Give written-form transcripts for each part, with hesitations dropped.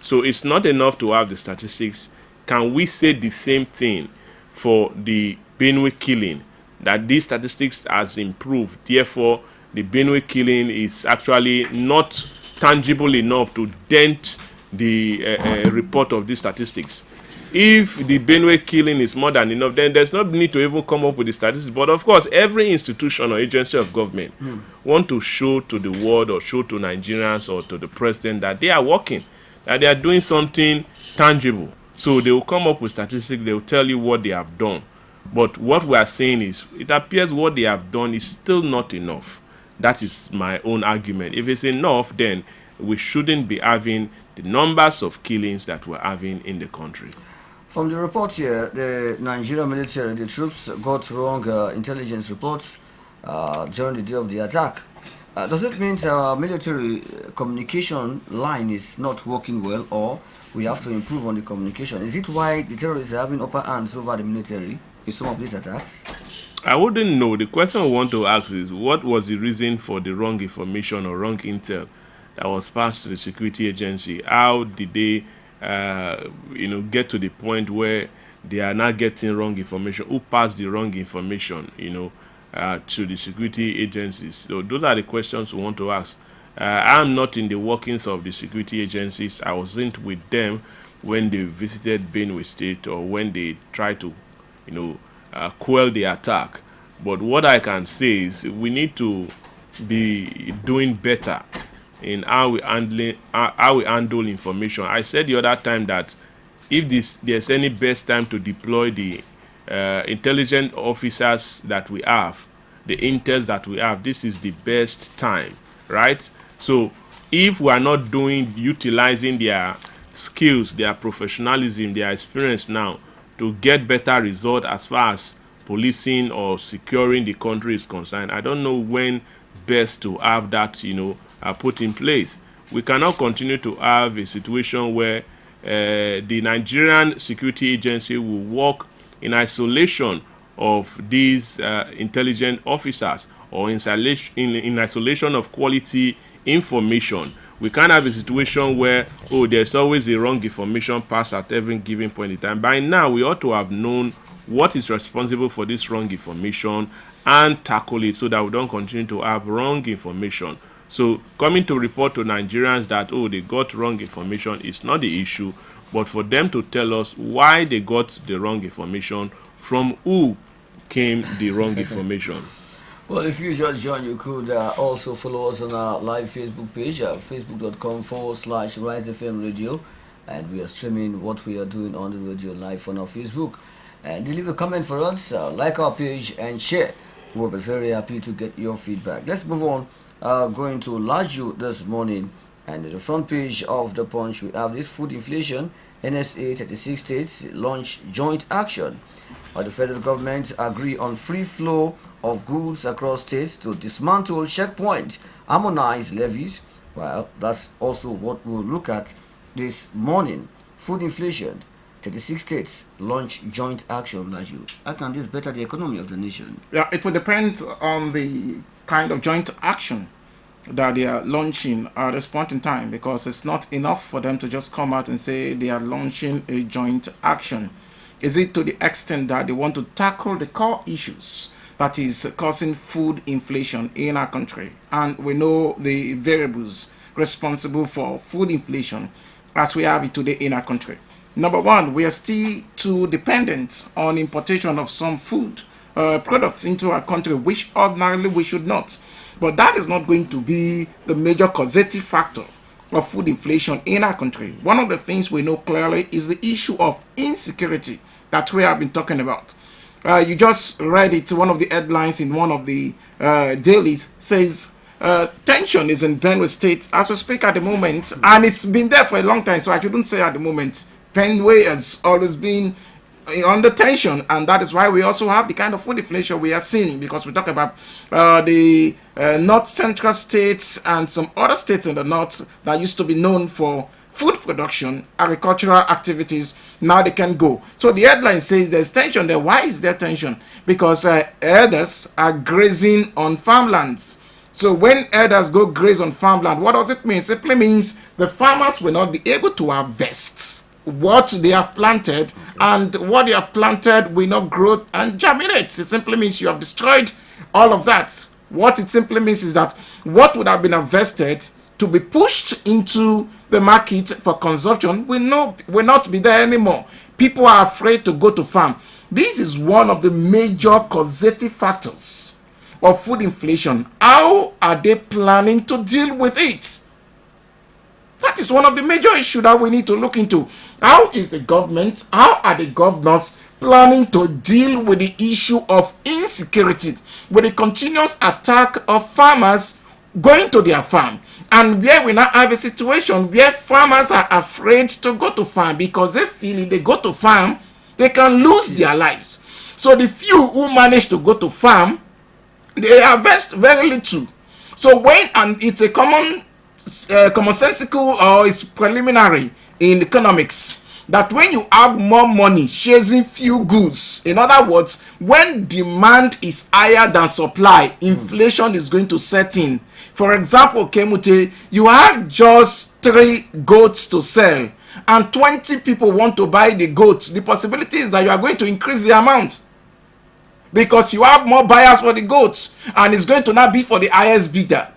So it's not enough to have the statistics. Can we say the same thing for the BENUE killing, that these statistics has improved, therefore the BENUE killing is actually not tangible enough to dent the report of these statistics? If the BENUE killing is more than enough, then there's no need to even come up with the statistics. But of course, every institution or agency of government want to show to the world or show to Nigerians or to the president that they are working, that they are doing something tangible. So they will come up with statistics, they will tell you what they have done. But what we are saying is, it appears what they have done is still not enough. That is my own argument. If it's enough, then we shouldn't be having the numbers of killings that we're having in the country. From the report here, the Nigerian military, the troops got wrong intelligence reports during the day of the attack. Does it mean our military communication line is not working well, or we have to improve on the communication? Is it why the terrorists are having upper hands over the military in some of these attacks? I wouldn't know. The question I want to ask is, what was the reason for the wrong information or wrong intel that was passed to the security agency? How did they get to the point where they are not getting wrong information? Who passed the wrong information, to the security agencies? So those are the questions we want to ask. I'm not in the workings of the security agencies. I wasn't with them when they visited BENUE State or when they tried to, quell the attack. But what I can say is we need to be doing better in how we handle information. I said the other time that if there's any best time to deploy the intelligent officers that we have, the intels that we have, this is the best time, right? So if we are not utilizing their skills, their professionalism, their experience now to get better result as far as policing or securing the country is concerned, I don't know when best to have that, put in place. We cannot continue to have a situation where the Nigerian security agency will work in isolation of these intelligent officers, or in isolation of quality information. We can't have a situation where, there's always a wrong information passed at every given point in time. By now, we ought to have known what is responsible for this wrong information and tackle it so that we don't continue to have wrong information. So coming to report to Nigerians that, they got wrong information is not the issue, but for them to tell us why they got the wrong information, from who came the wrong information. Well, if you just joined, you could also follow us on our live Facebook page, facebook.com/Rise FM Radio, and we are streaming what we are doing on the radio live on our Facebook. And leave a comment for us, like our page and share. We'll be very happy to get your feedback. Let's move on. Going to Laju this morning, and at the front page of the Punch, we have this food inflation. NSA 36 states launch joint action. The federal government agree on free flow of goods across states to dismantle checkpoints, harmonize levies. Well, that's also what we'll look at this morning. Food inflation. 36 states launch joint action. How can this better the economy of the nation? Yeah, it will depend on the kind of joint action that they are launching at this point in time, because it's not enough for them to just come out and say they are launching a joint action. Is it to the extent that they want to tackle the core issues that is causing food inflation in our country? And we know the variables responsible for food inflation as we have it today in our country. Number one, we are still too dependent on importation of some food products into our country, which ordinarily we should not. But that is not going to be the major causative factor of food inflation in our country. One of the things we know clearly is the issue of insecurity that we have been talking about. You just read it, one of the headlines in one of the dailies says tension is in BENUE State as we speak at the moment, and it's been there for a long time, so I shouldn't say at the moment. BENUE has always been under tension, and that is why we also have the kind of food inflation we are seeing, because we talk about the north central states and some other states in the north that used to be known for food production, agricultural activities. Now they can go. So the headline says there's tension there. Why is there tension? Because herders are grazing on farmlands. So when herders go graze on farmland, what does it mean? It simply means the farmers will not be able to harvest what they have planted, and what they have planted will not grow and germinate. It simply means you have destroyed all of that. What it simply means is that what would have been invested to be pushed into the market for consumption will not be there anymore. People are afraid to go to farm. This is one of the major causative factors of food inflation. How are they planning to deal with it? That is one of the major issues that we need to look into. How is the government, how are the governors planning to deal with the issue of insecurity, with the continuous attack of farmers going to their farm? And where we now have a situation where farmers are afraid to go to farm because they feel if they go to farm, they can lose their lives. So the few who manage to go to farm, they harvest very little. So and it's a commonsensical, or it's preliminary in economics, that when you have more money chasing few goods, in other words, when demand is higher than supply, inflation is going to set in. For example, Kemute, you have just 3 goats to sell and 20 people want to buy the goats. The possibility is that you are going to increase the amount because you have more buyers for the goats, and it's going to now be for the highest bidder.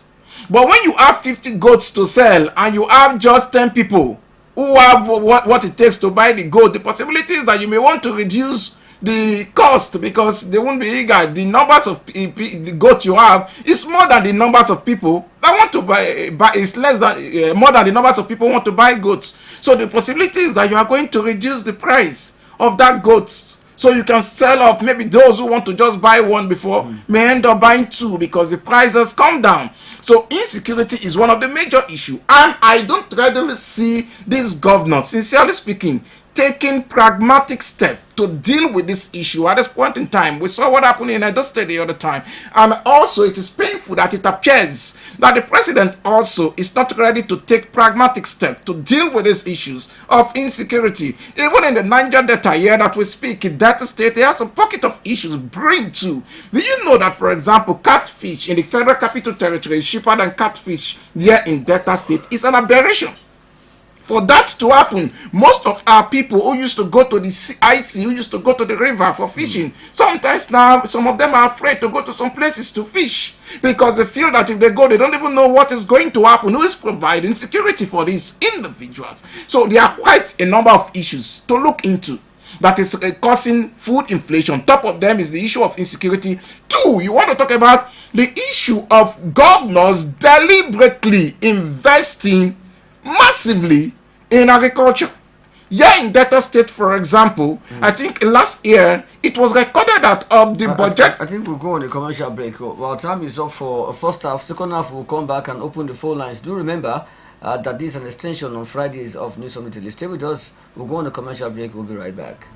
But when you have 50 goats to sell and you have just 10 people who have what it takes to buy the goat, the possibility is that you may want to reduce the cost because they won't be eager. The numbers of the goats you have is more than the numbers of people that want to buy is less than more than the numbers of people who want to buy goats. So the possibility is that you are going to reduce the price of that goat, so you can sell off. Maybe those who want to just buy one before may end up buying 2 because the prices come down. So insecurity is one of the major issues, and I don't readily see these governors, sincerely speaking, taking pragmatic steps to deal with this issue at this point in time. We saw what happened in Edo State the other time, and also it is painful that it appears that the president also is not ready to take pragmatic steps to deal with these issues of insecurity. Even in the Niger Delta here that we speak, in Delta State, there are some pocket of issues brewing too. Do you know that, for example, catfish in the Federal Capital Territory is cheaper than catfish here in Delta State? It's an aberration. For that to happen, most of our people who used to go to the IC, who used to go to the river for fishing, sometimes now some of them are afraid to go to some places to fish because they feel that if they go, they don't even know what is going to happen, who is providing security for these individuals. So there are quite a number of issues to look into that is causing food inflation. Top of them is the issue of insecurity. 2, you want to talk about the issue of governors deliberately investing massively in agriculture. Here in Delta State, for example, I think last year it was recorded that of the budget. I think we'll go on a commercial break. Well, time is up for first half. Second half, we'll come back and open the phone lines. Do remember that this is an extension on Fridays of News Summit. Stay with us. We'll go on a commercial break. We'll be right back.